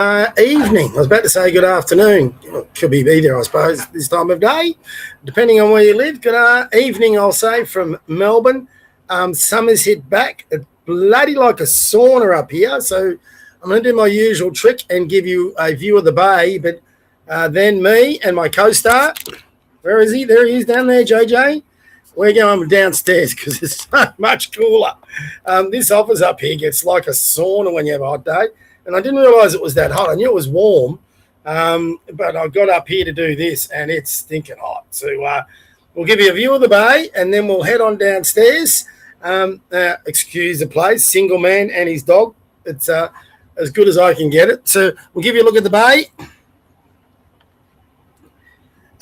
Evening. I was about to say good afternoon. Could be either, I suppose, this time of day, depending on where you live. Good evening, I'll say, from Melbourne. Summer's hit back. It's bloody like a sauna up here. So I'm going to do my usual trick and give you a view of the bay. But then me and my co-star, where is he? There he is down there, JJ. We're going downstairs because it's so much cooler. This office up here gets like a sauna when you have a hot day. And I didn't realise it was that hot. I knew it was warm, but I got up here to do this, and it's stinking hot. So we'll give you a view of the bay, and then we'll head on downstairs. Excuse the place, single man and his dog. It's as good as I can get it. So we'll give you a look at the bay.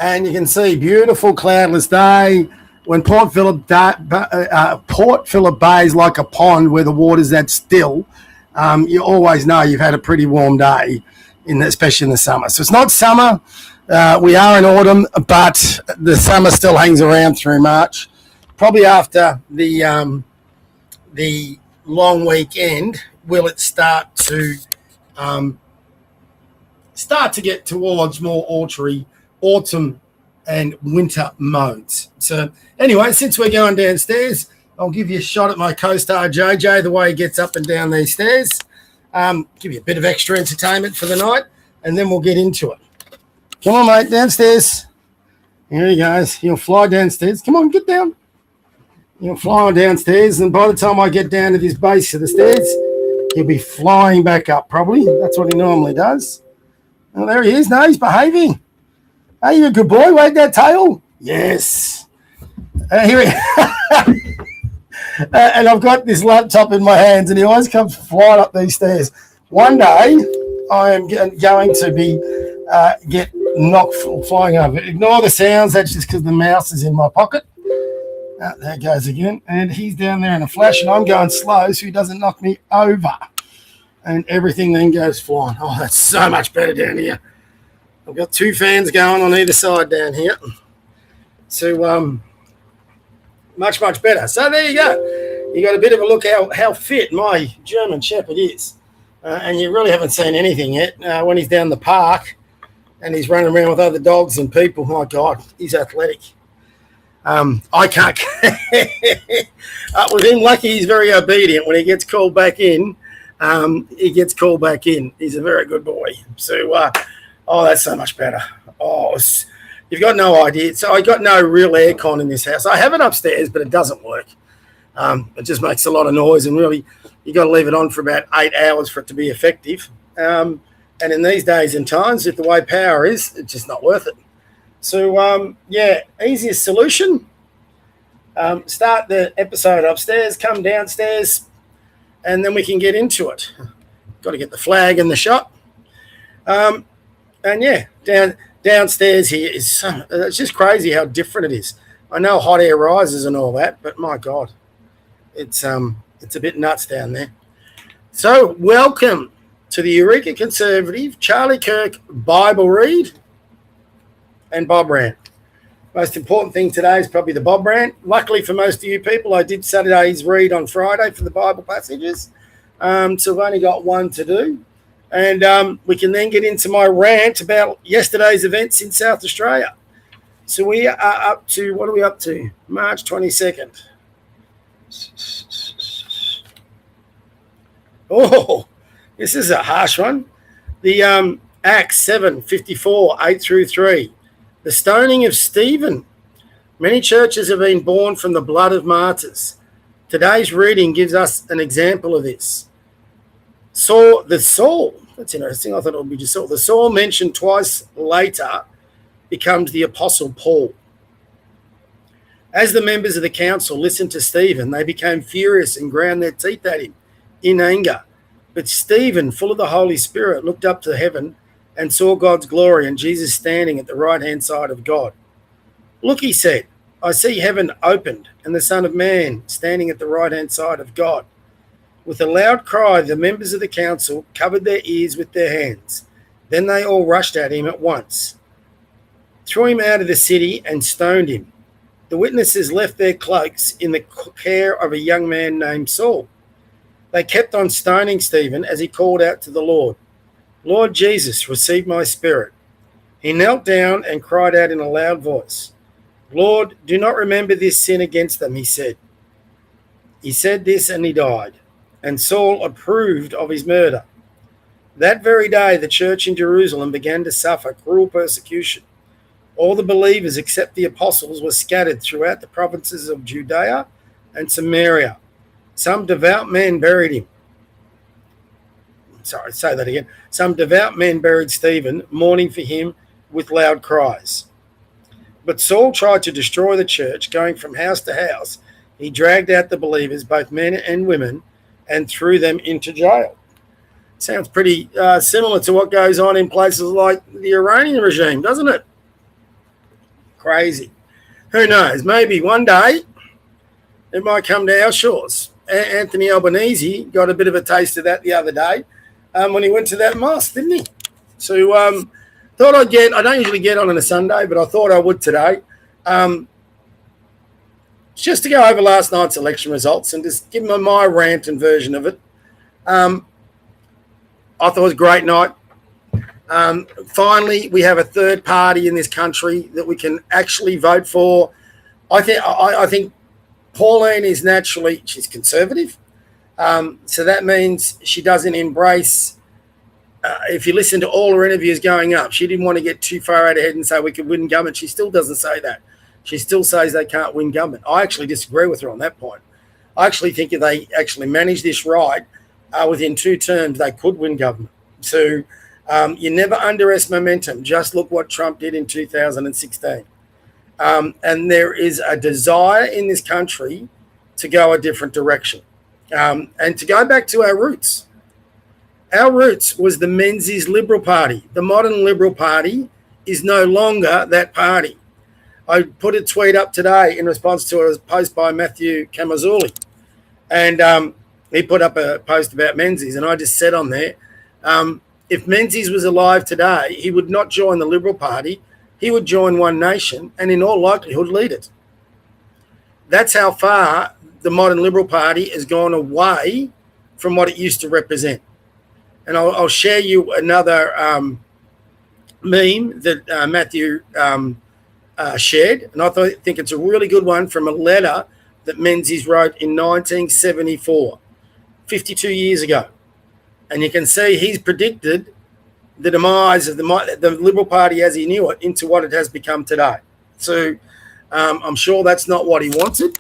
And you can see beautiful cloudless day. When Port Phillip Bay is like a pond where the water's that still, you always know you've had a pretty warm day, especially in the summer. So it's not summer. We are in autumn, but the summer still hangs around through March. Probably after the long weekend, will it start to get towards more autumn and winter modes. So anyway, since we're going downstairs, I'll give you a shot at my co-star JJ, the way he gets up and down these stairs. Give you a bit of extra entertainment for the night, and then we'll get into it. Come on, mate, downstairs. Here he goes. He'll fly downstairs. Come on, get down. He'll fly on downstairs, and by the time I get down to this base of the stairs, he'll be flying back up probably. That's what he normally does. Oh, there he is. No, he's behaving. Hey, you're a good boy. Wag that tail. Yes. Here he and I've got this laptop in my hands, and he always comes flying up these stairs. One day, I am going to be get knocked flying over. Ignore the sounds. That's just because the mouse is in my pocket. There it goes again. And he's down there in a flash, and I'm going slow so he doesn't knock me over. And everything then goes flying. Oh, that's so much better down here. I've got two fans going on either side down here. So, much better. So there you go. You got a bit of a look how fit my German Shepherd is. And you really haven't seen anything yet. When he's down the park and he's running around with other dogs and people, my God, he's athletic. I can't. With him, lucky he's very obedient. When he gets called back in, he gets called back in. He's a very good boy. So, that's so much better. You've got no idea. So I got no real aircon in this house. I have it upstairs, but it doesn't work. It just makes a lot of noise, and really you got to leave it on for about 8 hours for it to be effective. And in these days and times, with the way power is, it's just not worth it. So, easiest solution, start the episode upstairs, come downstairs, and then we can get into it. Got to get the flag in the shot. Downstairs here is it's just crazy how different it is. I know hot air rises and all that, but my God, it's a bit nuts down there. So welcome to the Eureka Conservative Charlie Kirk Bible Read and Bob Rant. Most important thing today is probably the Bob Rant. Luckily for most of you people, I did Saturday's read on Friday for the Bible passages, so I've only got one to do. And we can then get into my rant about yesterday's events in South Australia. So we are up to, what are we up to? March 22nd. Oh, this is a harsh one. The Acts 7:54, 8 through 3. The stoning of Stephen. Many churches have been born from the blood of martyrs. Today's reading gives us an example of this. Saul, that's interesting. I thought it would be just Saul. The Saul mentioned twice later becomes the Apostle Paul. As the members of the council listened to Stephen, they became furious and ground their teeth at him in anger. But Stephen, full of the Holy Spirit, looked up to heaven and saw God's glory and Jesus standing at the right-hand side of God. Look, he said, I see heaven opened and the Son of Man standing at the right-hand side of God. With a loud cry, the members of the council covered their ears with their hands. Then they all rushed at him at once, threw him out of the city, and stoned him. The witnesses left their cloaks in the care of a young man named Saul. They kept on stoning Stephen as he called out to the Lord, Lord Jesus, receive my spirit. He knelt down and cried out in a loud voice, Lord, do not remember this sin against them, he said. He said this and he died, and Saul approved of his murder. That very day, the church in Jerusalem began to suffer cruel persecution. All the believers except the apostles were scattered throughout the provinces of Judea and Samaria. Some devout men buried him. Sorry, say that again. Some devout men buried Stephen, mourning for him with loud cries. But Saul tried to destroy the church, going from house to house. He dragged out the believers, both men and women, and threw them into jail. Sounds pretty similar to what goes on in places like the Iranian regime, doesn't it? Crazy. Who knows? Maybe one day it might come to our shores. Anthony Albanese got a bit of a taste of that the other day when he went to that mosque, didn't he? So thought I don't usually get on a Sunday, but I thought I would today. Just to go over last night's election results and just give my rant and version of it. I thought it was a great night. Finally, we have a third party in this country that we can actually vote for. I think Pauline is naturally, she's conservative. So that means she doesn't embrace, if you listen to all her interviews going up, she didn't want to get too far out ahead and say we could win government. She still doesn't say that. She still says they can't win government. I actually disagree with her on that point. I actually think if they actually manage this right, within 2 terms, they could win government. So you never underestimate momentum. Just look what Trump did in 2016. And there is a desire in this country to go a different direction. And to go back to our roots was the Menzies Liberal Party. The modern Liberal Party is no longer that party. I put a tweet up today in response to a post by Matthew Camazuli. And he put up a post about Menzies, and I just said on there, if Menzies was alive today, he would not join the Liberal Party. He would join One Nation and in all likelihood lead it. That's how far the modern Liberal Party has gone away from what it used to represent. And I'll share you another meme that Matthew shared, and I think it's a really good one from a letter that Menzies wrote in 1974, 52 years ago. And you can see he's predicted the demise of the Liberal Party as he knew it into what it has become today. So I'm sure that's not what he wanted.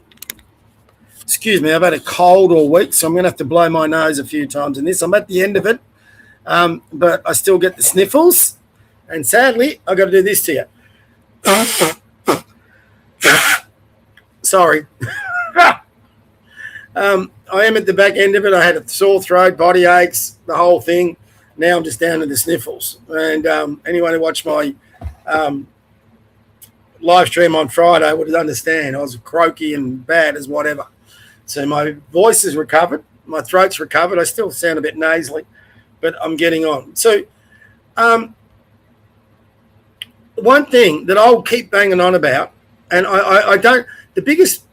Excuse me, I've had a cold all week, so I'm going to have to blow my nose a few times in this. I'm at the end of it, but I still get the sniffles. And sadly, I've got to do this to you. Sorry. I am at the back end of it. I had a sore throat, body aches, the whole thing. Now I'm just down to the sniffles. And anyone who watched my live stream on Friday would understand. I was croaky and bad as whatever. So my voice is recovered. My throat's recovered. I still sound a bit nasally, but I'm getting on. So one thing that I'll keep banging on about, and I don't, the biggest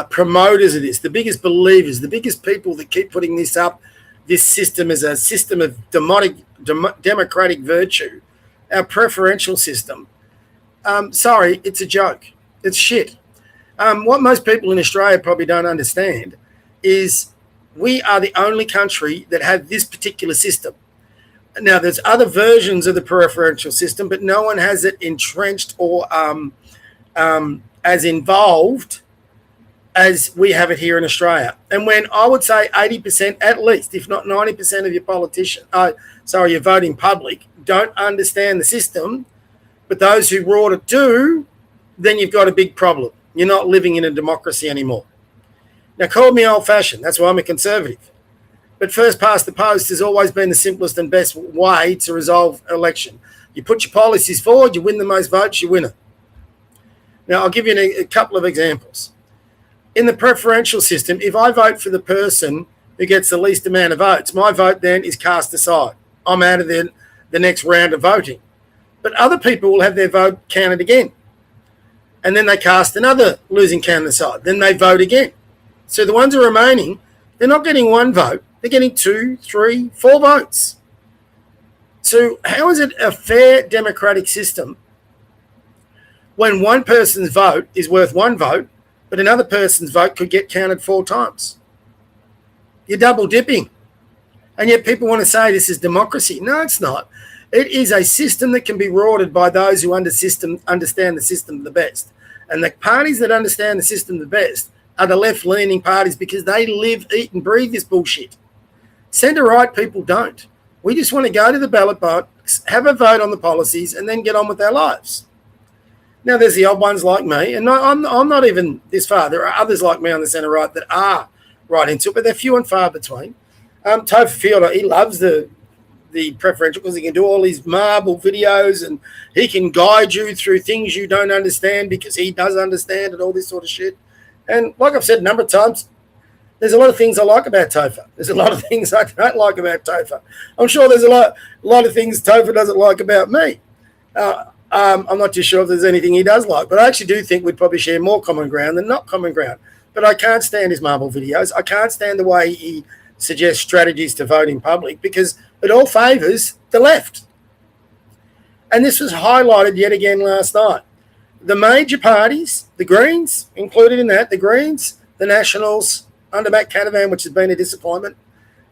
promoters of this, the biggest believers, the biggest people that keep putting this up, this system as a system of democratic virtue, our preferential system. Sorry, it's a joke. It's shit. What most people in Australia probably don't understand is we are the only country that have this particular system. Now, there's other versions of the preferential system, but no one has it entrenched or as involved as we have it here in Australia. And when I would say 80% at least, if not 90% of your voting public don't understand the system, but those who wrought it do, then you've got a big problem. You're not living in a democracy anymore. Now, call me old-fashioned. That's why I'm a conservative. But first past the post has always been the simplest and best way to resolve an election. You put your policies forward, you win the most votes, you win it. Now, I'll give you a couple of examples. In the preferential system, if I vote for the person who gets the least amount of votes, my vote then is cast aside. I'm out of the next round of voting. But other people will have their vote counted again. And then they cast another losing candidate aside. Then they vote again. So the ones who are remaining, they're not getting one vote. They're getting 2, 3, 4 votes. So how is it a fair democratic system when one person's vote is worth one vote, but another person's vote could get counted 4 times? You're double dipping. And yet people want to say this is democracy. No, it's not. It is a system that can be rorted by those who understand the system the best. And the parties that understand the system the best are the left-leaning parties because they live, eat and breathe this bullshit. Centre-right people don't. We just want to go to the ballot box, have a vote on the policies, and then get on with our lives. Now, there's the old ones like me, and I'm not even this far. There are others like me on the centre-right that are right into it, but they're few and far between. Topher Fielder, he loves the preferential because he can do all these marble videos and he can guide you through things you don't understand because he does understand and all this sort of shit. And like I've said a number of times, there's a lot of things I like about Topher. There's a lot of things I don't like about Topher. I'm sure there's a lot of things Topher doesn't like about me. I'm not too sure if there's anything he does like, but I actually do think we'd probably share more common ground than not common ground. But I can't stand his marble videos. I can't stand the way he suggests strategies to vote in public because it all favours the left. And this was highlighted yet again last night. The major parties, the Greens, included in that, the Greens, the Nationals, under Matt Canavan, which has been a disappointment,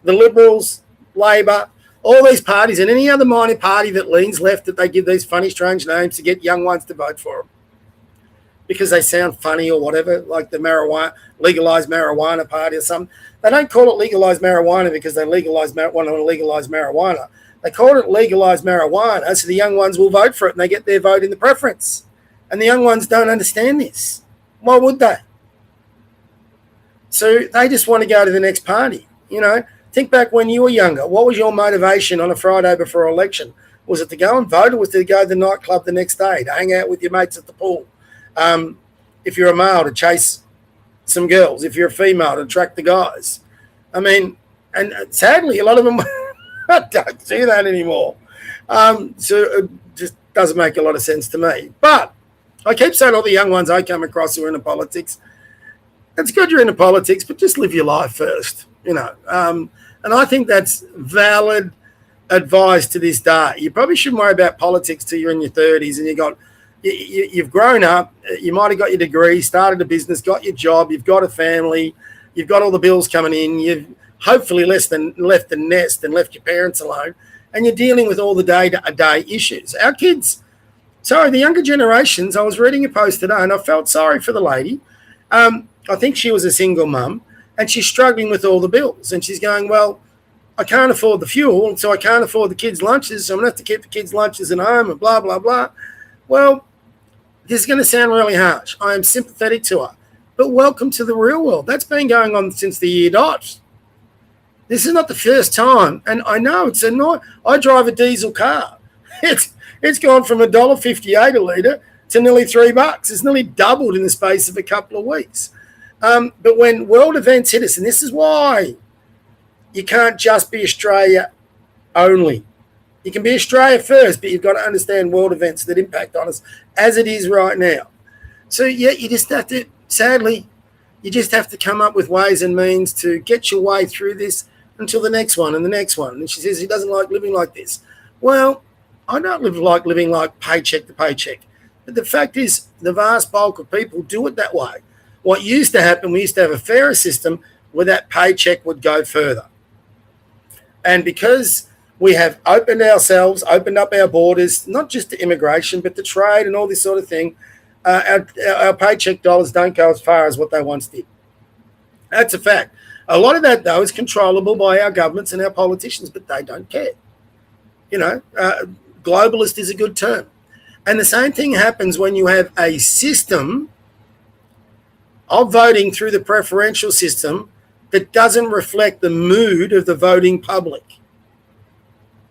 the Liberals, Labor, all these parties and any other minor party that leans left that they give these funny, strange names to get young ones to vote for them because they sound funny or whatever, like the legalised marijuana party or something. They don't call it legalised marijuana because they want to legalise marijuana. They call it legalised marijuana so the young ones will vote for it and they get their vote in the preference. And the young ones don't understand this. Why would they? So they just want to go to the next party. You know, think back when you were younger. What was your motivation on a Friday before election? Was it to go and vote or was it to go to the nightclub the next day, to hang out with your mates at the pool? If you're a male, to chase some girls. If you're a female, to attract the guys. I mean, and sadly, a lot of them don't do that anymore. So it just doesn't make a lot of sense to me. But I keep saying all the young ones I come across who are into politics, it's good you're into politics, but just live your life first, you know. And I think that's valid advice to this day. You probably shouldn't worry about politics till you're in your 30s and you've grown up, you might have got your degree, started a business, got your job, you've got a family, you've got all the bills coming in, you've hopefully left the nest and left your parents alone, and you're dealing with all the day-to-day issues. Our kids, the younger generations, I was reading a post today and I felt sorry for the lady. I think she was a single mum and she's struggling with all the bills and she's going, well, I can't afford the fuel, so I can't afford the kids' lunches, so I'm going to have to keep the kids' lunches at home and blah, blah, blah. Well, this is going to sound really harsh. I am sympathetic to her. But welcome to the real world. That's been going on since the year dot. This is not the first time. And I know it's annoying. I drive a diesel car. It's gone from $1.58 a litre to nearly $3. It's nearly doubled in the space of a couple of weeks. But when world events hit us, and this is why you can't just be Australia only. You can be Australia first, but you've got to understand world events that impact on us as it is right now. So, yeah, you just have to, sadly, you just have to come up with ways and means to get your way through this until the next one and the next one. And she says he doesn't like living like this. Well, I don't like living like paycheck to paycheck. But the fact is, the vast bulk of people do it that way. What used to happen, we used to have a fairer system where that paycheck would go further. And because we have opened up our borders, not just to immigration, but to trade and all this sort of thing, our paycheck dollars don't go as far as what they once did. That's a fact. A lot of that, though, is controllable by our governments and our politicians, but they don't care. You know, globalist is a good term. And the same thing happens when you have a system of voting through the preferential system that doesn't reflect the mood of the voting public.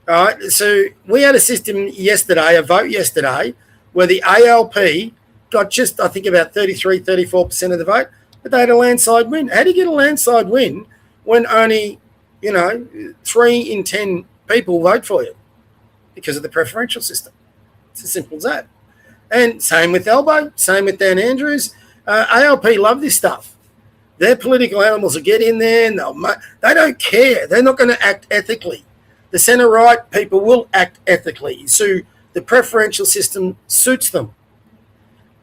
All right, so we had a system yesterday, a vote yesterday, where the ALP got just, I think, about 34% of the vote, but they had a landslide win. How do you get a landslide win when only, 3 in 10 people vote for you? Because of the preferential system. It's as simple as that. And same with Albo, same with Dan Andrews. ALP love this stuff. Their political animals will get in there and they don't care. They're not going to act ethically. The centre-right people will act ethically, so the preferential system suits them.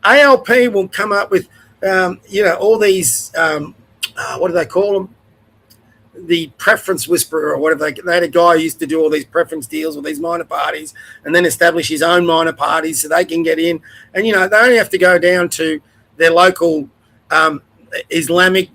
ALP will come up with, all these, what do they call them? The preference whisperer or whatever. They had a guy who used to do all these preference deals with these minor parties and then establish his own minor parties so they can get in. And, they only have to go down to their local Islamic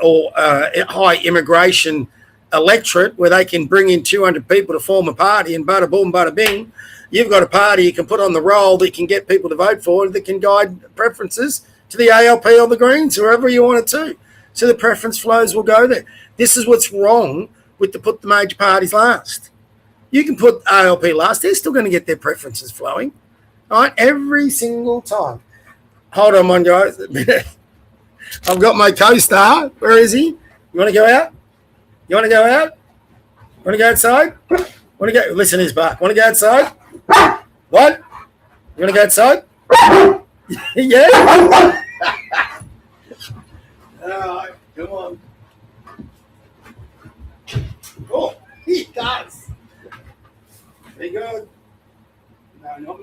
or high immigration electorate where they can bring in 200 people to form a party, and bada boom, bada bing, you've got a party you can put on the roll that can get people to vote for, that can guide preferences to the ALP or the Greens, whoever you want it to. So the preference flows will go there. This is what's wrong with put the major parties last. You can put ALP last, they're still going to get their preferences flowing, all right, every single time. Hold on one, guys. I've got my co-star. Where is he? You want to go out? You want to go out? Want to go outside? Want to go? Listen to his bark. Want to go outside? What? You want to go outside? Yeah? All right, come on. Oh, he does. Very good. No, not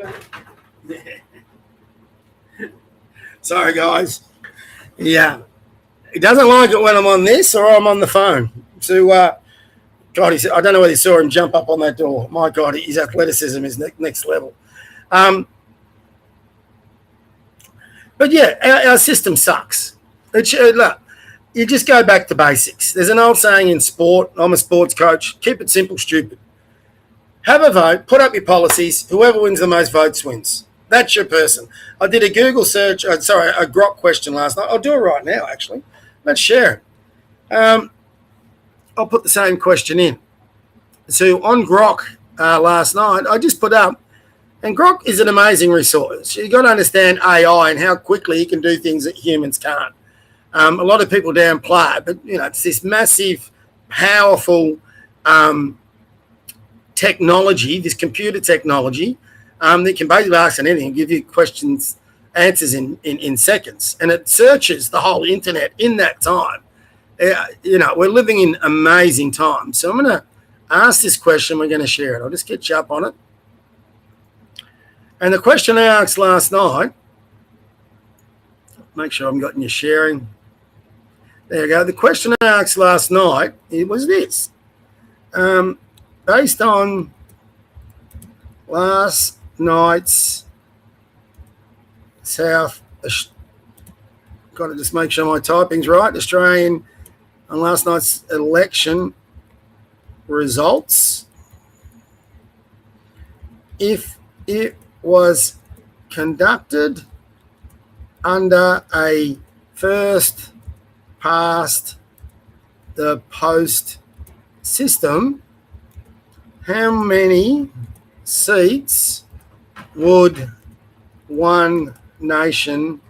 me. Sorry, guys. Yeah. He doesn't like it when I'm on this or I'm on the phone. So, God, I don't know whether you saw him jump up on that door. My God, his athleticism is next level. But yeah, our system sucks. Look, you just go back to basics. There's an old saying in sport. I'm a sports coach. Keep it simple, stupid. Have a vote. Put up your policies. Whoever wins the most votes wins. That's your person. I did a Google search. A Grok question last night. I'll do it right now, actually. Let's share it. I'll put the same question in. So on Grok last night, I just put up, and Grok is an amazing resource. You've got to understand AI and how quickly it can do things that humans can't. A lot of people downplay it, but it's this massive, powerful technology, this computer technology that can basically ask anything, give you answers in seconds, and it searches the whole internet in that time. We're living in amazing times. So I'm going to ask this question. We're going to share it. I'll just get you up on it. And the question I asked last night, make sure I'm getting you sharing. There you go. The question I asked last night, it was this. Based on last night's got to just make sure my typing's right, Australian on last night's election results, if it was conducted under a first past the post system, how many seats would One Nation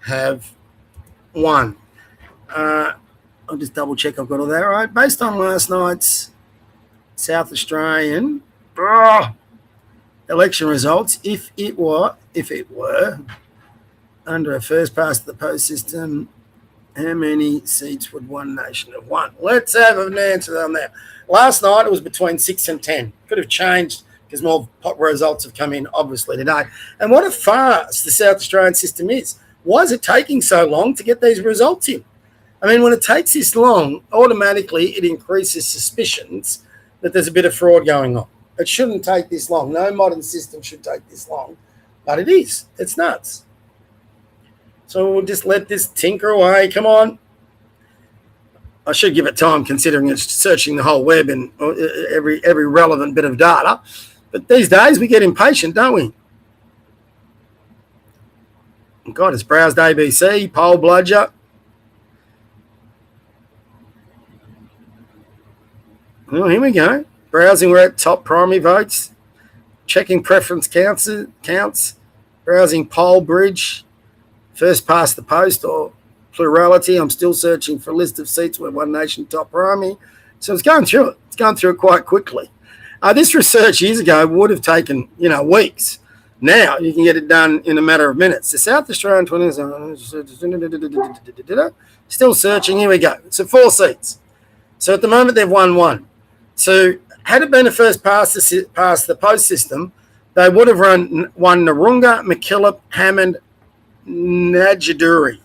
have won? I'll just double check I've got all that right. Based on last night's South Australian election results, if it were under a first past the post system, how many seats would One Nation have won? Let's have an answer on that. Last night it was between 6 and 10. Could have changed because more results have come in, obviously, today. And what a farce the South Australian system is. Why is it taking so long to get these results in? I mean, when it takes this long, automatically it increases suspicions that there's a bit of fraud going on. It shouldn't take this long. No modern system should take this long, but it is. It's nuts. So we'll just let this tinker away. Come on. I should give it time considering it's searching the whole web and every relevant bit of data. But these days we get impatient, don't we? God, it's browsed ABC, poll bludger. Oh, here we go. Browsing, we're at top primary votes. Checking preference counts. Browsing poll bridge. First past the post or plurality. I'm still searching for a list of seats where One Nation top primary. So it's going through it. It's going through it quite quickly. This research years ago would have taken, weeks. Now you can get it done in a matter of minutes. The South Australian 20 still searching. Here we go. So 4 seats. So at the moment they've won 1. So had it been a first past the post system, they would have won Narunga, McKillop, Hammond, Najaduri.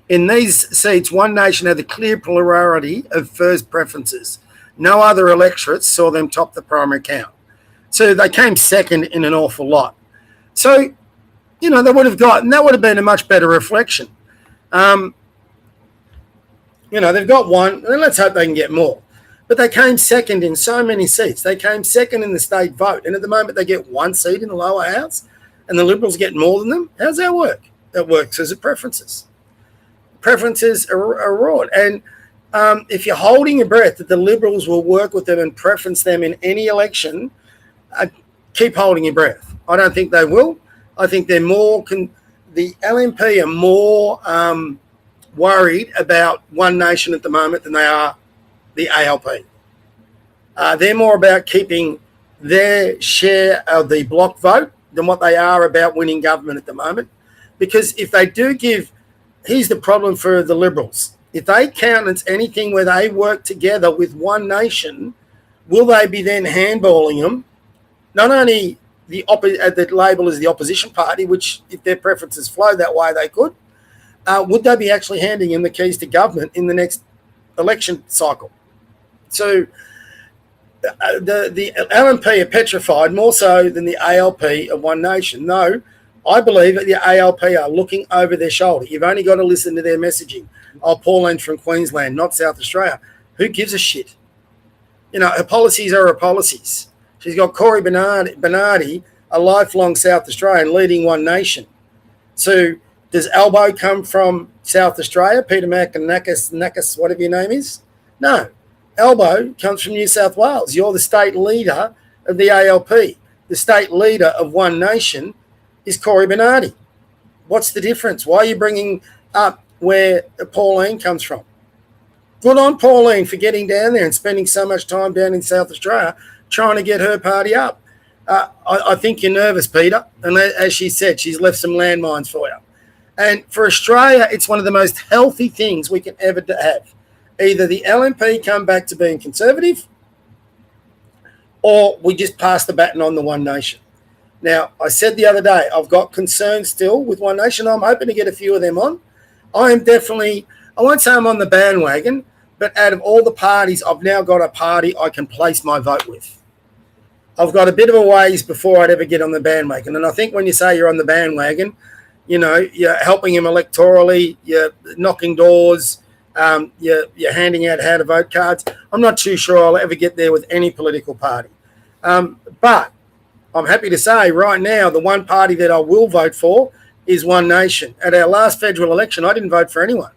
In these seats, One Nation had the clear plurality of first preferences. No other electorates saw them top the primary count. So they came second in an awful lot. So, they would have gotten, that would have been a much better reflection. They've got one, and let's hope they can get more. But they came second in so many seats. They came second in the state vote. And at the moment, they get one seat in the lower house, and the Liberals get more than them. How does that work? It works as a preferences. Preferences are raw. And if you're holding your breath that the Liberals will work with them and preference them in any election, keep holding your breath. I don't think they will. I think they're more the LNP are more worried about One Nation at the moment than they are the ALP. They're more about keeping their share of the block vote than what they are about winning government at the moment. Because if they do here's the problem for the Liberals. If they countenance anything where they work together with One Nation, will they be then handballing them? Not only the label as the opposition party, which if their preferences flow that way, they could. Would they be actually handing them the keys to government in the next election cycle? So the LNP are petrified more so than the ALP of One Nation. No, I believe that the ALP are looking over their shoulder. You've only got to listen to their messaging. Pauline's from Queensland, not South Australia. Who gives a shit? Her policies are her policies. She's got Corey Bernardi, a lifelong South Australian, leading One Nation. So does Albo come from South Australia? Peter Nakas, whatever your name is? No. Albo comes from New South Wales. You're the state leader of the ALP. The state leader of One Nation is Corey Bernardi. What's the difference? Why are you bringing up where Pauline comes from? Good on Pauline for getting down there and spending so much time down in South Australia trying to get her party up. I think you're nervous, Peter. And as she said, she's left some landmines for you. And for Australia, it's one of the most healthy things we can ever have. Either the LNP come back to being conservative or we just pass the baton on the One Nation. Now, I said the other day, I've got concerns still with One Nation. I'm hoping to get a few of them on. I won't say I'm on the bandwagon, but out of all the parties, I've now got a party I can place my vote with. I've got a bit of a ways before I'd ever get on the bandwagon. And I think when you say you're on the bandwagon, you're helping him electorally, you're knocking doors, you're handing out how to vote cards. I'm not too sure I'll ever get there with any political party. But I'm happy to say right now, the one party that I will vote for is One Nation. At our last federal election, I didn't vote for anyone.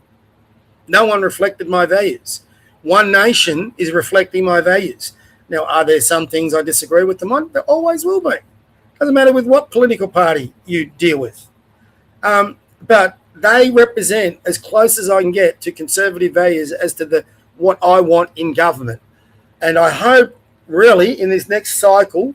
No one reflected my values. One Nation is reflecting my values. Now, are there some things I disagree with them on? There always will be. Doesn't matter with what political party you deal with. But they represent as close as I can get to conservative values as to what I want in government. And I hope really in this next cycle,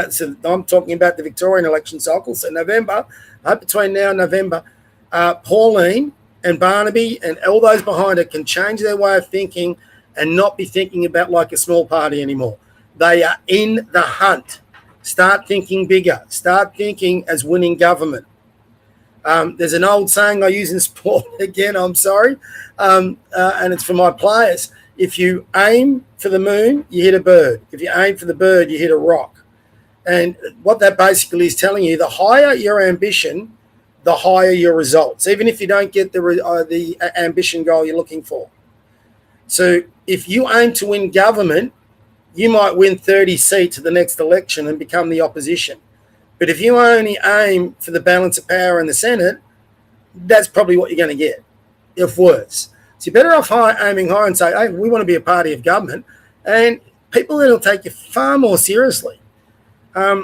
so I'm talking about the Victorian election cycle, so November, I hope between now and November, Pauline and Barnaby and all those behind it can change their way of thinking and not be thinking about like a small party anymore. They are in the hunt. Start thinking bigger. Start thinking as winning government. There's an old saying I use in sport, again, I'm sorry, and it's for my players. If you aim for the moon, you hit a bird. If you aim for the bird, you hit a rock. And what that basically is telling you, the higher your ambition, the higher your results, even if you don't get the ambition goal you're looking for. So if you aim to win government, you might win 30 seats at the next election and become the opposition. But if you only aim for the balance of power in the Senate, that's probably what you're going to get, if worse. So you're better off aiming high and say, hey, we want to be a party of government. And people then will take you far more seriously.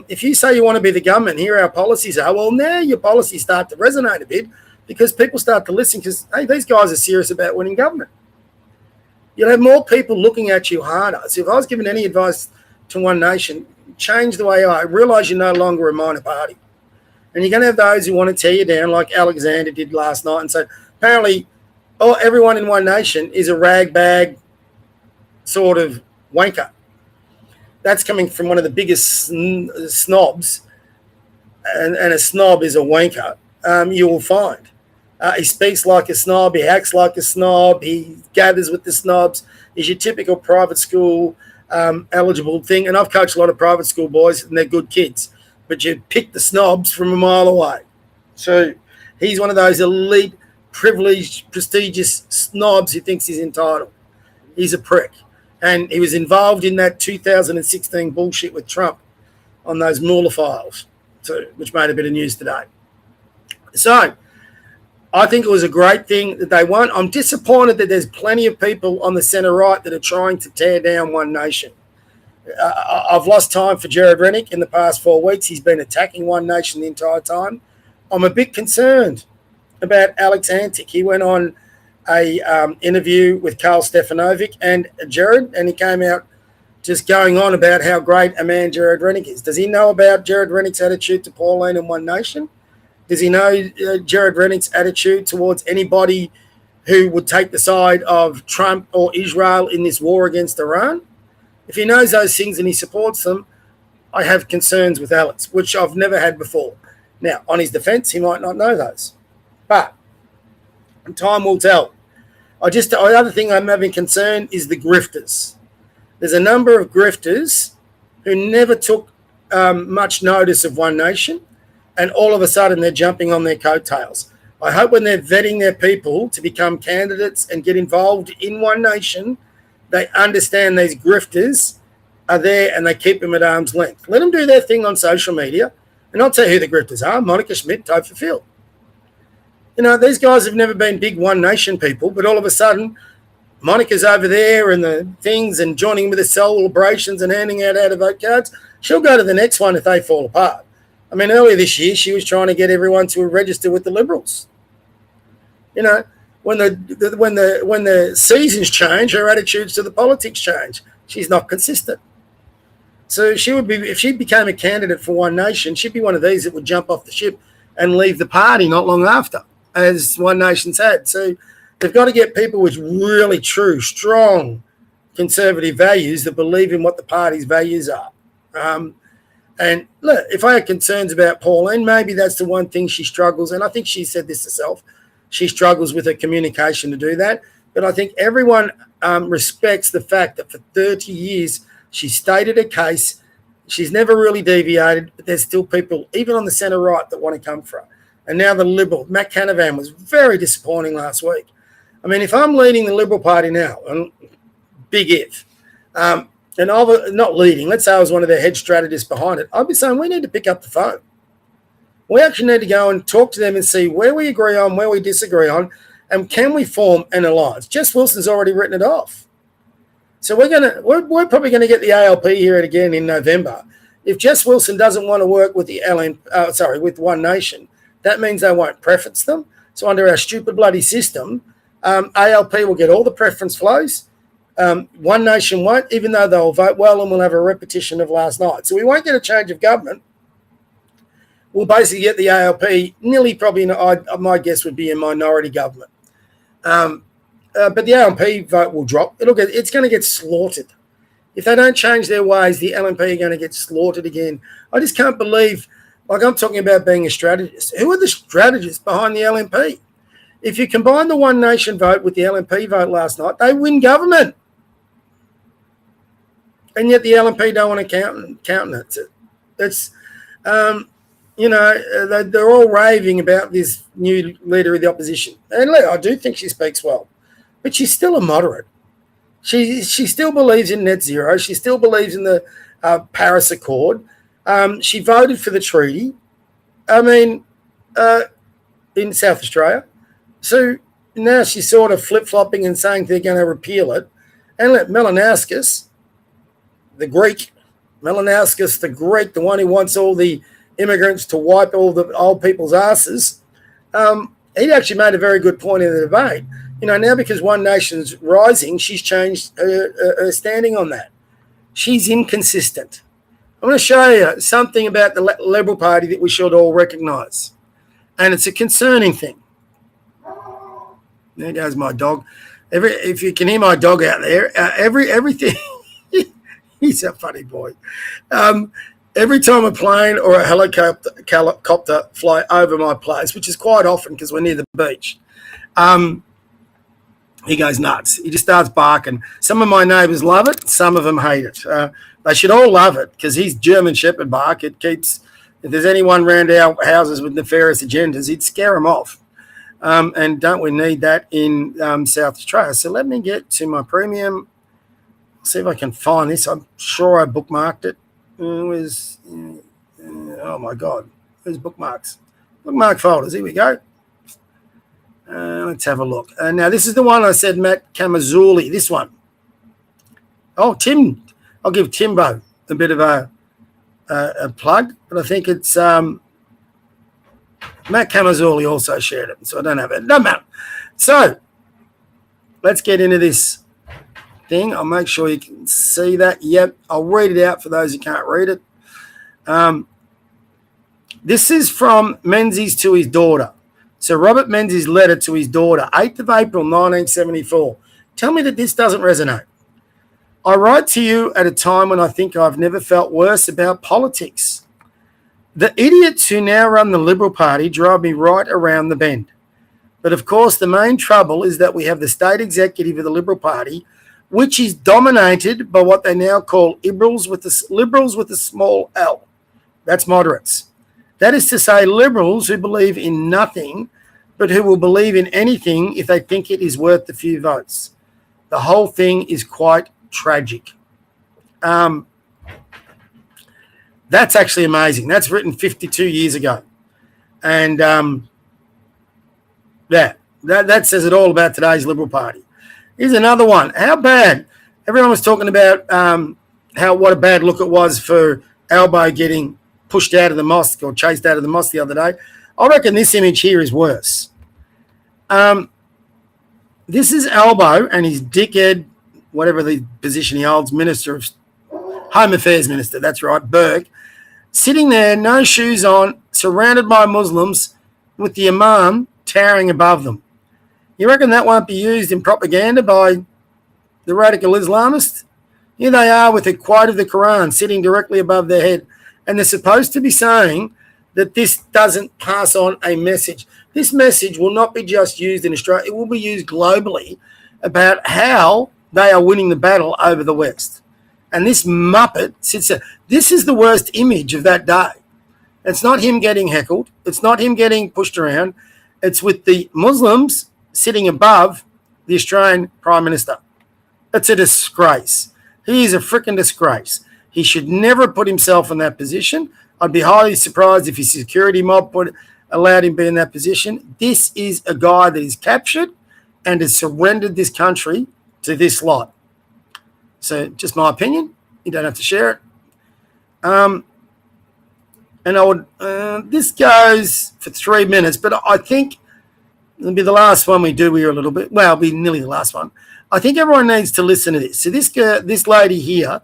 If you say you want to be the government, here our policies are, well, now your policies start to resonate a bit because people start to listen because, hey, these guys are serious about winning government. You'll have more people looking at you harder. So if I was given any advice to One Nation, change the way I realise you're no longer a minor party. And you're going to have those who want to tear you down like Alexander did last night and say, apparently, everyone in One Nation is a ragbag sort of wanker. That's coming from one of the biggest snobs, and a snob is a wanker, you will find. He speaks like a snob, he acts like a snob, he gathers with the snobs. He's your typical private school eligible thing. And I've coached a lot of private school boys, and they're good kids. But you pick the snobs from a mile away. So he's one of those elite, privileged, prestigious snobs who thinks he's entitled. He's a prick. And he was involved in that 2016 bullshit with Trump on those Mueller files, which made a bit of news today. So I think it was a great thing that they won. I'm disappointed that there's plenty of people on the centre-right that are trying to tear down One Nation. I've lost time for Jared Rennick in the past 4 weeks. He's been attacking One Nation the entire time. I'm a bit concerned about Alex Antic. He went on a interview with Carl Stefanovic and Jared, and he came out just going on about how great a man Jared Rennick is. Does he know about Jared Rennick's attitude to Pauline and One Nation? Does he know Jared Rennick's attitude towards anybody who would take the side of Trump or Israel in this war against Iran? If he knows those things and he supports them, I have concerns with Alex, which I've never had before. Now, on his defence, he might not know those. But time will tell. The other thing I'm having concern is the grifters. There's a number of grifters who never took much notice of One Nation, and all of a sudden they're jumping on their coattails. I hope when they're vetting their people to become candidates and get involved in One Nation, they understand these grifters are there and they keep them at arm's length. Let them do their thing on social media, and I'll tell you who the grifters are: Monica Schmidt, Topher Phil. You know, these guys have never been big One Nation people, but all of a sudden, Monica's over there and the things and joining with the celebrations and handing out vote cards. She'll go to the next one if they fall apart. I mean, earlier this year, she was trying to get everyone to register with the Liberals. You know, when the seasons change, her attitudes to the politics change. She's not consistent. So she would be, if she became a candidate for One Nation, she'd be one of these that would jump off the ship and leave the party not long after, as One Nation's had. So they've got to get people with really true, strong conservative values that believe in what the party's values are. And look, if I had concerns about Pauline, maybe that's the one thing she struggles, and I think she said this herself, she struggles with her communication to do that. But I think everyone respects the fact that for 30 years she stated a case. She's never really deviated, but there's still people, even on the centre-right, that want to come for her. And now the Liberal, Matt Canavan was very disappointing last week. I mean, if I'm leading the Liberal Party now, and big if, and I'm not leading, let's say I was one of their head strategists behind it, I'd be saying we need to pick up the phone. We actually need to go and talk to them and see where we agree on, where we disagree on, and can we form an alliance? Jess Wilson's already written it off. So we're probably going to get the ALP here again in November. If Jess Wilson doesn't want to work with with One Nation, that means they won't preference them. So under our stupid bloody system, ALP will get all the preference flows. One Nation won't, even though they'll vote well, and we'll have a repetition of last night. So we won't get a change of government. We'll basically get the ALP nearly, probably, my guess would be a minority government. But the ALP vote will drop. It's going to get slaughtered. If they don't change their ways, the LNP are going to get slaughtered again. I just can't believe, like I'm talking about being a strategist. Who are the strategists behind the LNP? If you combine the One Nation vote with the LNP vote last night, they win government. And yet the LNP don't want to countenance it. It's, they're all raving about this new leader of the opposition. And I do think she speaks well, but she's still a moderate. She still believes in net zero. She still believes in the Paris Accord. She voted for the treaty, in South Australia. So now she's sort of flip-flopping and saying they're going to repeal it. And let Malinowskis, the Greek, the one who wants all the immigrants to wipe all the old people's asses, he actually made a very good point in the debate. Now because One Nation's rising, she's changed her standing on that. She's inconsistent. I'm going to show you something about the Liberal Party that we should all recognise. And it's a concerning thing. There goes my dog. If you can hear my dog out there, everything. He's a funny boy. Every time a plane or a helicopter fly over my place, which is quite often because we're near the beach, he goes nuts. He just starts barking. Some of my neighbours love it. Some of them hate it. They should all love it because he's German Shepherd bark. It keeps, if there's anyone around our houses with nefarious agendas, he'd scare them off. And don't we need that in South Australia? So let me get to my premium. See if I can find this. I'm sure I bookmarked it. Oh my God. Where's bookmarks? Bookmark folders. Here we go. Let's have a look. Now, this is the one I said, Matt Camazzulli. This one. Oh, Tim. I'll give Timbo a bit of a plug, but I think it's Matt Camazzulli also shared it, so I don't have it. No matter. So let's get into this thing. I'll make sure you can see that. Yep, I'll read it out for those who can't read it. This is from Menzies to his daughter. So Robert Menzies' letter to his daughter, 8th of April, 1974. Tell me that this doesn't resonate. I write to you at a time when I think I've never felt worse about politics. The idiots who now run the Liberal Party drive me right around the bend. But of course, the main trouble is that we have the state executive of the Liberal Party, which is dominated by what they now call liberals with a small L. That's moderates. That is to say, liberals who believe in nothing, but who will believe in anything if they think it is worth a few votes. The whole thing is quite tragic. That's actually amazing. That's written 52 years ago. And that says it all about today's Liberal Party. Here's another one. How bad? Everyone was talking about what a bad look it was for Albo getting pushed out of the mosque or chased out of the mosque the other day. I reckon this image here is worse. This is Albo and his dickhead, whatever the position he holds, Minister of Home Affairs Minister, that's right, Berg, sitting there, no shoes on, surrounded by Muslims with the Imam towering above them. You reckon that won't be used in propaganda by the radical Islamists? Here they are with a quote of the Quran sitting directly above their head, and they're supposed to be saying that this doesn't pass on a message. This message will not be just used in Australia. It will be used globally about how they are winning the battle over the West. And this Muppet sits there. This is the worst image of that day. It's not him getting heckled. It's not him getting pushed around. It's with the Muslims sitting above the Australian Prime Minister. It's a disgrace. He is a freaking disgrace. He should never put himself in that position. I'd be highly surprised if his security mob allowed him to be in that position. This is a guy that is captured and has surrendered this country to this lot. So just my opinion. You don't have to share it. And I would, this goes for 3 minutes, but I think it'll be the last one we do here a little bit. Well, it'll be nearly the last one. I think everyone needs to listen to this. So this lady here,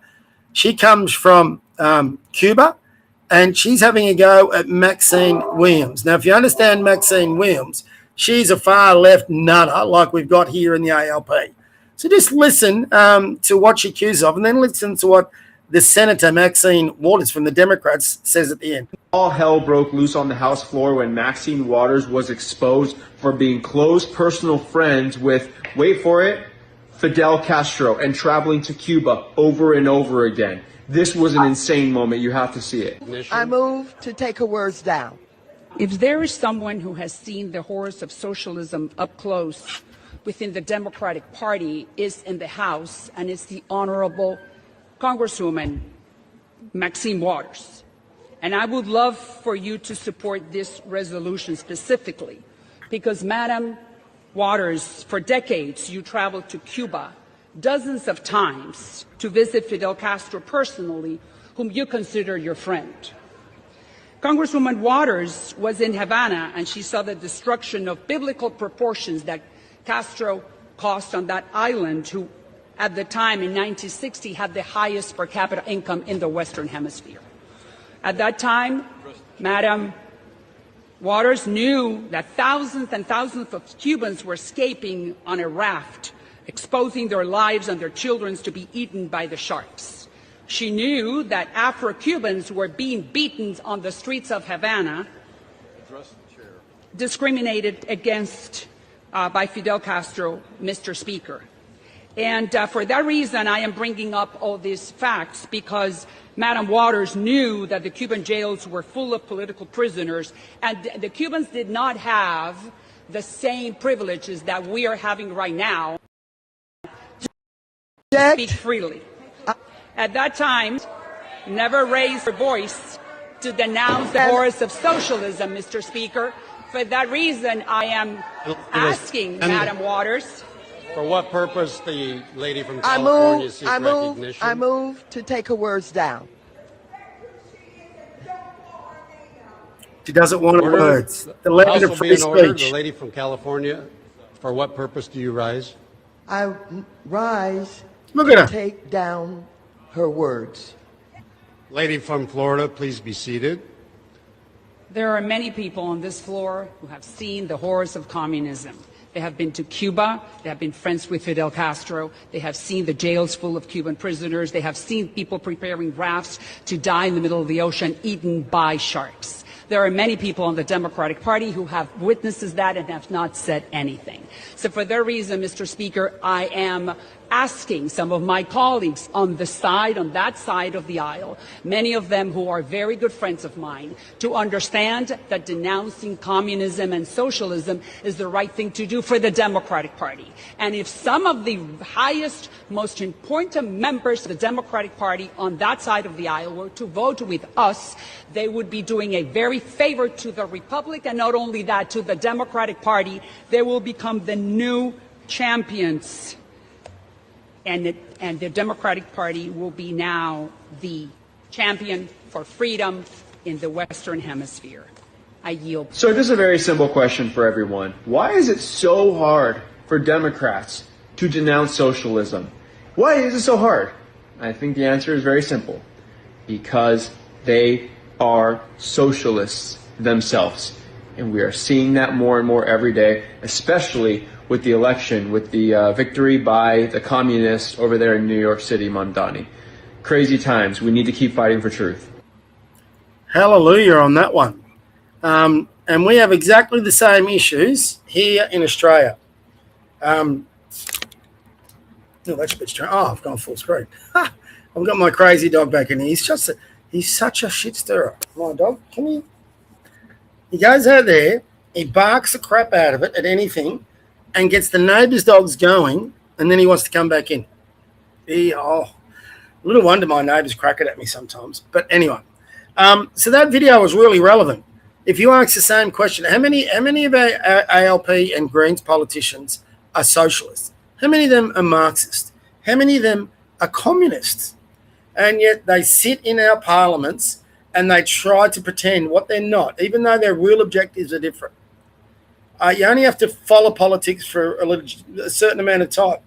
she comes from Cuba, and she's having a go at Maxine Williams. Now, if you understand Maxine Williams, she's a far left nutter like we've got here in the ALP. So just listen to what she accuses of, and then listen to what the Senator Maxine Waters from the Democrats says at the end. All hell broke loose on the House floor when Maxine Waters was exposed for being close personal friends with, wait for it, Fidel Castro, and traveling to Cuba over and over again. This was an insane moment. You have to see it. I move to take her words down. If there is someone who has seen the horrors of socialism up close within the Democratic Party, is in the House, and it's the Honorable Congresswoman Maxine Waters. And I would love for you to support this resolution specifically because, Madam Waters, for decades you traveled to Cuba dozens of times to visit Fidel Castro personally, whom you consider your friend. Congresswoman Waters was in Havana and she saw the destruction of biblical proportions that Castro caused on that island, who at the time in 1960 had the highest per capita income in the Western Hemisphere. At that time, Madam Waters knew that thousands and thousands of Cubans were escaping on a raft exposing their lives and their children to be eaten by the sharks. She knew that Afro-Cubans were being beaten on the streets of Havana, discriminated against by Fidel Castro, Mr. Speaker. And for that reason, I am bringing up all these facts because Madam Waters knew that the Cuban jails were full of political prisoners, and the Cubans did not have the same privileges that we are having right now to speak freely. At that time, never raised her voice to denounce the horrors of socialism, Mr. Speaker. For that reason, I am asking Madam Waters. For what purpose the lady from California seeks recognition? I move to take her words down. She doesn't want her words. The land of free speech. The lady from California, for what purpose do you rise? I rise Look at to her. take down her words. Lady from Florida, please be seated. There are many people on this floor who have seen the horrors of communism. They have been to Cuba. They have been friends with Fidel Castro. They have seen the jails full of Cuban prisoners. They have seen people preparing rafts to die in the middle of the ocean, eaten by sharks. There are many people on the Democratic Party who have witnessed that and have not said anything. So for that reason, Mr. Speaker, I am asking some of my colleagues on that side of the aisle, many of them who are very good friends of mine, to understand that denouncing communism and socialism is the right thing to do for the Democratic Party. And if some of the highest, most important members of the Democratic Party on that side of the aisle were to vote with us, they would be doing a very favor to the Republic, and not only that, to the Democratic Party. They will become the new champions. And the Democratic Party will be now the champion for freedom in the Western Hemisphere. I yield. So this is a very simple question for everyone. Why is it so hard for Democrats to denounce socialism? Why is it so hard? I think the answer is very simple. Because they are socialists themselves. And we are seeing that more and more every day, especially with the election, with the victory by the communists over there in New York City, Mamdani. Crazy times. We need to keep fighting for truth. Hallelujah on that one. And we have exactly the same issues here in Australia. Oh, that's a bit strange. Oh, I've gone full screen. I've got my crazy dog back in here. He's such a shit stirrer. My dog, he goes out there, he barks the crap out of it at anything, and gets the neighbour's dogs going, and then he wants to come back in. Little wonder my neighbours crack it at me sometimes. But anyway, so that video was really relevant. If you ask the same question, how many of our ALP and Greens politicians are socialists? How many of them are Marxists? How many of them are communists? And yet they sit in our parliaments and they try to pretend what they're not, even though their real objectives are different. You only have to follow politics for a certain amount of time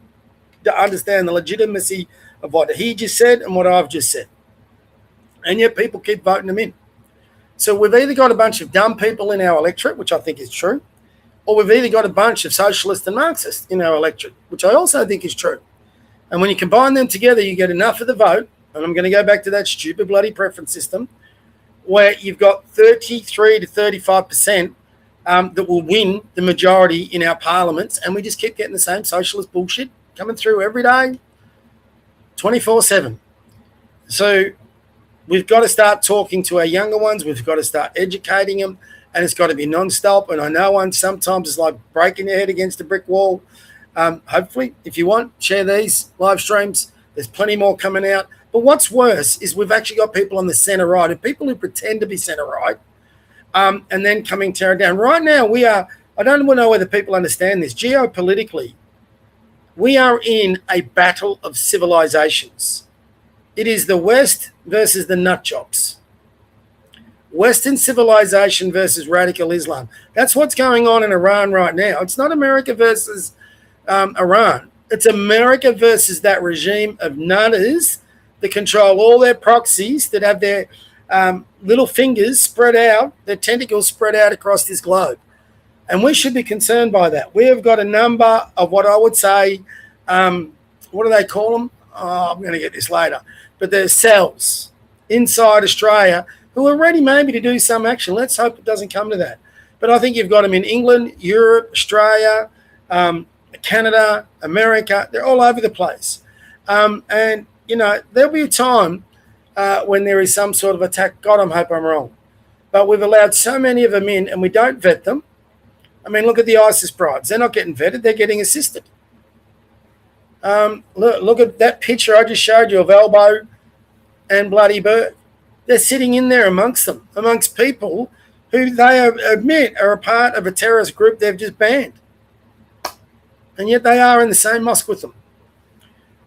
to understand the legitimacy of what he just said and what I've just said. And yet people keep voting them in. So we've either got a bunch of dumb people in our electorate, which I think is true, or we've either got a bunch of socialists and Marxists in our electorate, which I also think is true. And when you combine them together, you get enough of the vote, and I'm going to go back to that stupid bloody preference system, where you've got 33 to 35% that will win the majority in our parliaments, and we just keep getting the same socialist bullshit coming through every day, 24/7. So we've got to start talking to our younger ones. We've got to start educating them, and it's got to be non-stop. And I know sometimes it's like breaking your head against a brick wall. Hopefully, if you want, share these live streams. There's plenty more coming out. But what's worse is we've actually got people on the centre right, and people who pretend to be centre right, and then coming tearing down. Right now, I don't know whether people understand this. Geopolitically, we are in a battle of civilizations. It is the West versus the nut jobs. Western civilization versus radical Islam. That's what's going on in Iran right now. It's not America versus Iran. It's America versus that regime of nutters that control all their proxies, that have their little fingers spread out, their tentacles spread out across this globe. And we should be concerned by that. We have got a number of what I would say what do they call them? Oh, I'm going to get this later. But there's cells inside Australia who are ready maybe to do some action. Let's hope it doesn't come to that. But I think you've got them in England, Europe, Australia, Canada, America. They're all over the place. And, you know, there'll be a time when there is some sort of attack. God, I hope I'm wrong. But we've allowed so many of them in and we don't vet them. I mean, look at the ISIS brides. They're not getting vetted. They're getting assisted. Look at that picture I just showed you of Elbow and Bloody Bird. They're sitting in there amongst them, amongst people who they admit are a part of a terrorist group they've just banned. And yet they are in the same mosque with them.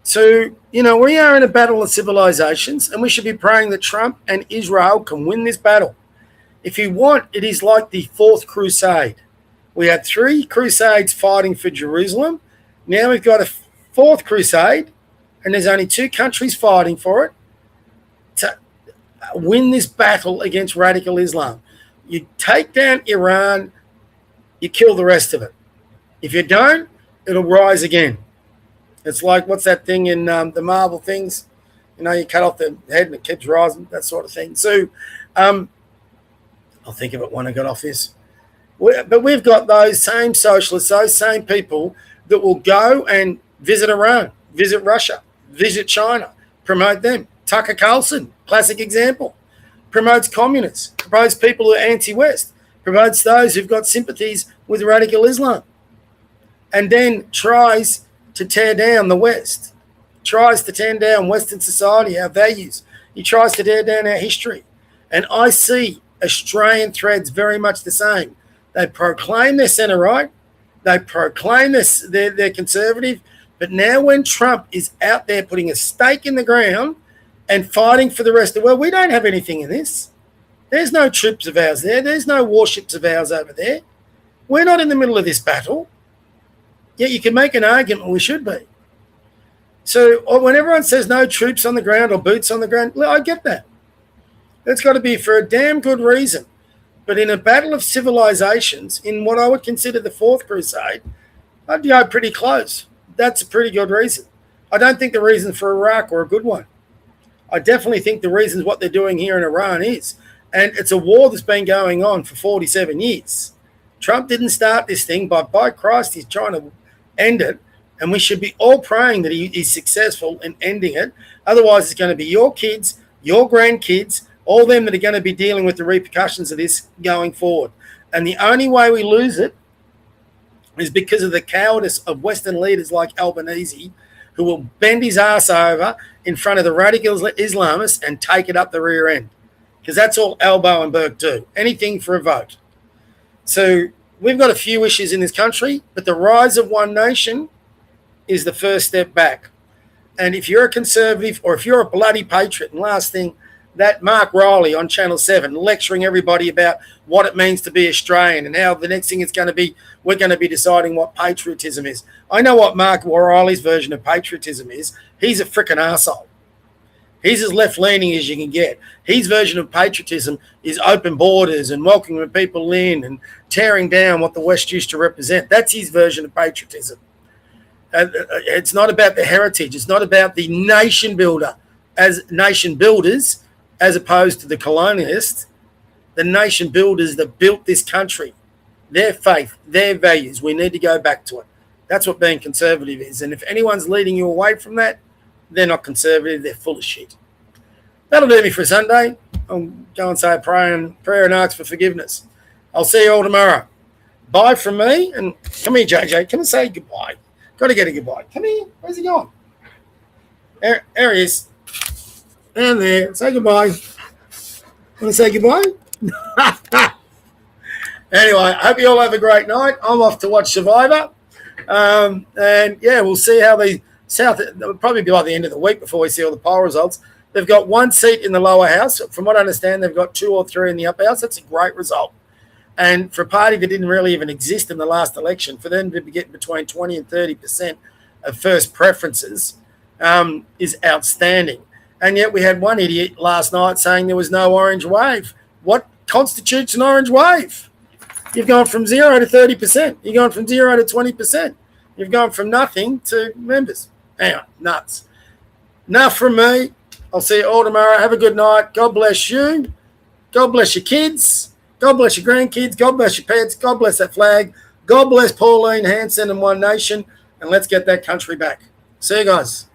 So, you know, we are in a battle of civilizations and we should be praying that Trump and Israel can win this battle. If you want, it is like the Fourth Crusade. We had 3 crusades fighting for Jerusalem. Now we've got a 4th crusade and there's only 2 countries fighting for it to win this battle against radical Islam. You take down Iran, you kill the rest of it. If you don't, it'll rise again. It's like, what's that thing in the Marvel things? You know, you cut off the head and it keeps rising, that sort of thing. So I'll think of it when I get off this. But we've got those same socialists, those same people that will go and visit Iran, visit Russia, visit China, promote them. Tucker Carlson, classic example, promotes communists, promotes people who are anti-West, promotes those who've got sympathies with radical Islam, and then tries to tear down the West, tries to tear down Western society, our values. He tries to tear down our history. And I see Australian threads very much the same. They proclaim they're centre-right. They proclaim they're conservative. But now when Trump is out there putting a stake in the ground and fighting for the rest of the world, we don't have anything in this. There's no troops of ours there. There's no warships of ours over there. We're not in the middle of this battle. Yet you can make an argument we should be. So when everyone says no troops on the ground or boots on the ground, I get that. That's got to be for a damn good reason. But in a battle of civilizations, in what I would consider the Fourth Crusade, I'd go pretty close. That's a pretty good reason. I don't think the reason for Iraq are a good one. I definitely think the reasons what they're doing here in Iran is. And it's a war that's been going on for 47 years. Trump didn't start this thing, but by Christ, he's trying to end it. And we should be all praying that he's successful in ending it. Otherwise, it's going to be your kids, your grandkids, all them that are going to be dealing with the repercussions of this going forward. And the only way we lose it is because of the cowardice of Western leaders like Albanese, who will bend his ass over in front of the radical Islamists and take it up the rear end. Because that's all Albo and Burke do. Anything for a vote. So we've got a few issues in this country, but the rise of one nation is the first step back. And if you're a conservative or if you're a bloody patriot, and last thing, that Mark Riley on Channel 7 lecturing everybody about what it means to be Australian and how the next thing is going to be, we're going to be deciding what patriotism is. I know what Mark Riley's version of patriotism is. He's a frickin' arsehole. He's as left-leaning as you can get. His version of patriotism is open borders and welcoming people in and tearing down what the West used to represent. That's his version of patriotism. It's not about the heritage. It's not about the nation builder as nation builders, as opposed to the colonialists, the nation builders that built this country, their faith, their values. We need to go back to it. That's what being conservative is. And if anyone's leading you away from that, they're not conservative. They're full of shit. That'll do me for Sunday. I'll go and say a prayer and ask for forgiveness. I'll see you all tomorrow. Bye from me. And come here, JJ. Come and say goodbye. Got to get a goodbye. Come here. Where's he going? There he is. And there. Say goodbye. Want to say goodbye? Anyway, I hope you all have a great night. I'm off to watch Survivor. And, yeah, we'll see how the South, it'll probably be by the end of the week before we see all the poll results. They've got 1 seat in the lower house. From what I understand, they've got 2 or 3 in the upper house. That's a great result. And for a party that didn't really even exist in the last election, for them to be getting between 20 and 30% of first preferences is outstanding. And yet we had one idiot last night saying there was no orange wave. What constitutes an orange wave? You've gone from 0 to 30%. You've gone from 0 to 20%. You've gone from nothing to members. Anyway, nuts. Enough from me. I'll see you all tomorrow. Have a good night. God bless you. God bless your kids. God bless your grandkids. God bless your pets. God bless that flag. God bless Pauline Hanson and One Nation. And let's get that country back. See you guys.